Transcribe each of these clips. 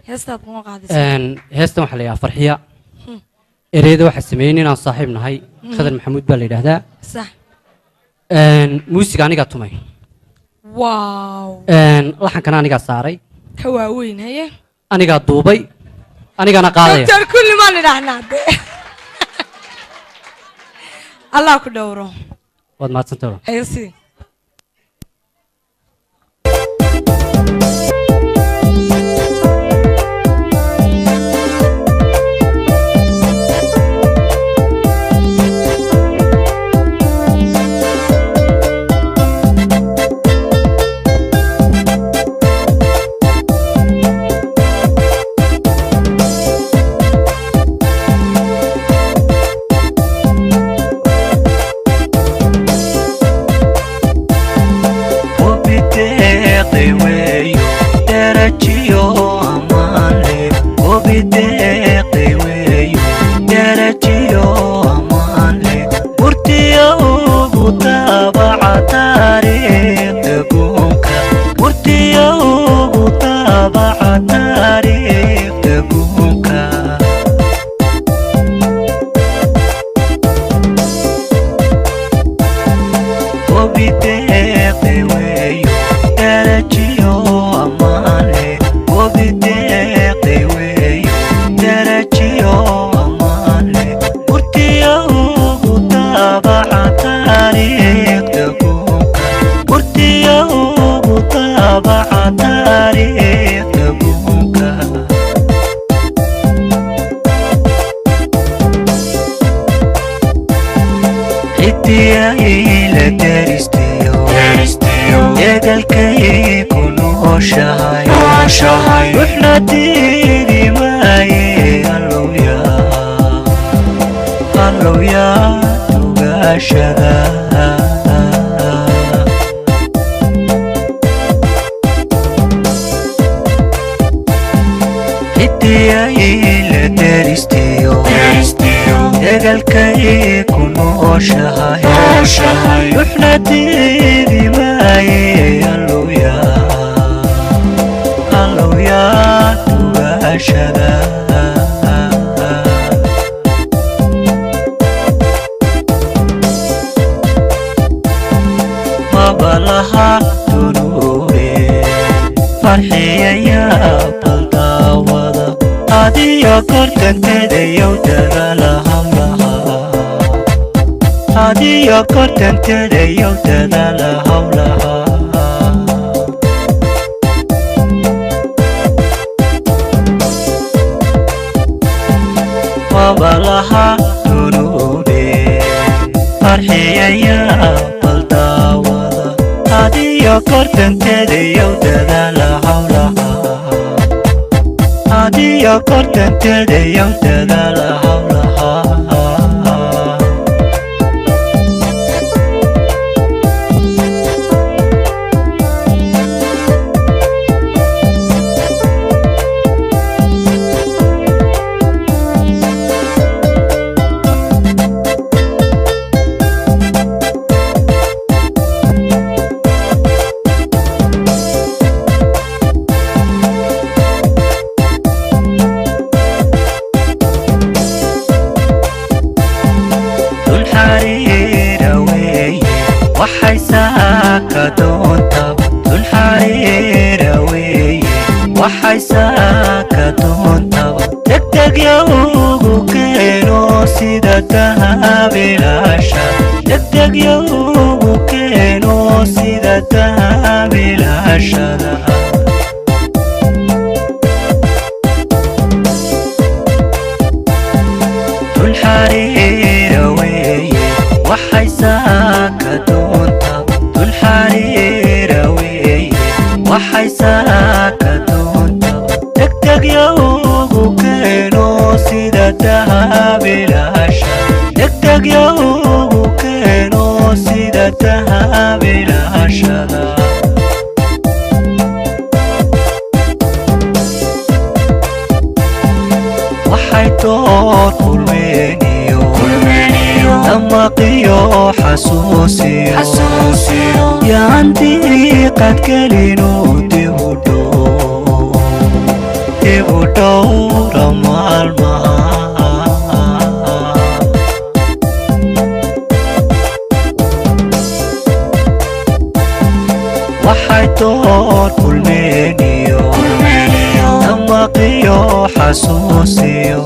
heestaad kuma qaadaysa heestan waxaa la yidhaha farxiya ereyada waxaa sameeyey inaan saaxiib nahay khadar maxamuud baa la yidhaahdaa sax muusiga anigaa tumay waaw laxankana anigaa saaray ka waaweyn haye anigaa duubay anigana qaadaya doctor kulli maan idhaahnaa de allah ku dhowro waad mahadsantahay heesi قد كلينو تهدو dhowra maalmaha waxay door kulmeeniyo damaqiyo xasuusiyo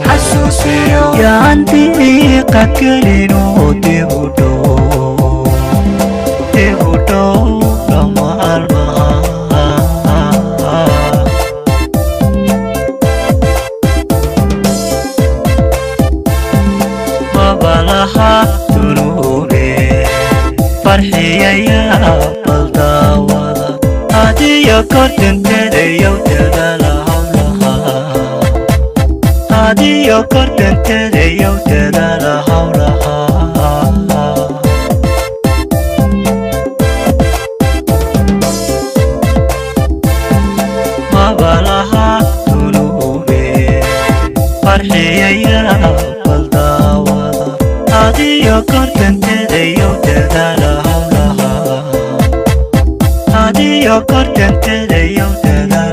yaan diiqa kelinoo dib u dhowra maalmaha mabalaha dunuube farxiyaya baldaawada adiyo kortanteedayow dadaala hawlaha adiyo kortanteedayow dadaala hawlaha mabalaha dunuube farxiyaya baldaawada adiyo kortanteedayow dadaala hawlaha adiyo kortanteedayow dadaala